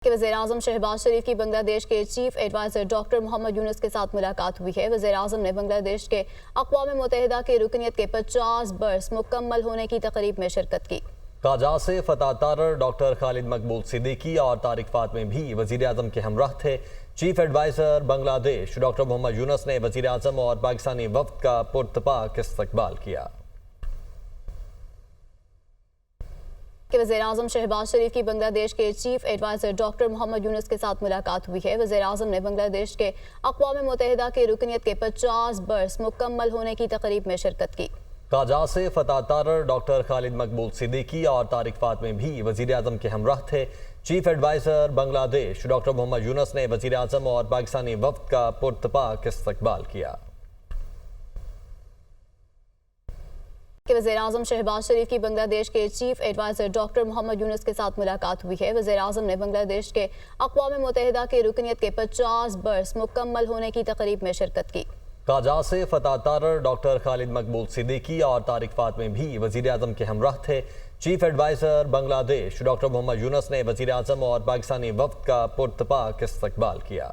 कि वज़ीर-ए-आज़म शहबाज शरीफ की बांग्लादेश के chief adviser doctor Mohammad Yunus के साथ मुलाकात हुई है। वज़ीर-ए-आज़म ने बांग्लादेश के अक़वाम मुत्तहिदा की रुकनियत के 50 बरस मुकम्मल होने की तक़रीब में शिरकत की। काजा से फतह तारर, डॉक्टर खालिद मकबूल सिद्दीकी और तारिक फातमी भी वज़ीर-ए-आज़म के हमराह थे। Chief adviser Bangladesh doctor Mohammad Yunus ने वज़ीर-ए-आज़म और पाकिस्तानी वफ़द का पुरतपाक इस्तक़बाल किया। कि वज़ीर-ए-आज़म शहबाज शरीफ की बांग्लादेश के chief adviser doctor Mohammad Yunus के साथ मुलाकात हुई है। वज़ीर-ए-आज़म ने बांग्लादेश के अक़वाम मुत्तहिदा की रुकनियत के 50 बरस मुकम्मल होने की तक़रीब में शिरकत की। काजा से फतह तारर, डॉक्टर खालिद मकबूल सिद्दीकी और तारिक फातमी भी वज़ीर-ए-आज़म के हमराह थे। Chief adviser Bangladesh doctor Mohammad Yunus ने वज़ीर-ए-आज़म और पाकिस्तानी वफ़द का पुरतपाक इस्तक़बाल किया। कि वज़ीर-ए-आज़म शहबाज शरीफ की बांग्लादेश के chief adviser doctor Mohammad Yunus के साथ मुलाकात हुई है। वज़ीर-ए-आज़म ने बांग्लादेश के अक़वाम मुत्तहिदा की रुकनियत के 50 बरस मुकम्मल होने की तक़रीब में शिरकत की। काजा से फतह तारर, डॉक्टर खालिद मकबूल सिद्दीकी और तारिक फातमी भी वज़ीर-ए-आज़म के हमराह थे। Chief adviser Bangladesh doctor Mohammad Yunus ने वज़ीर-ए-आज़म और पाकिस्तानी वफ़द का पुरतपाक इस्तक़बाल किया।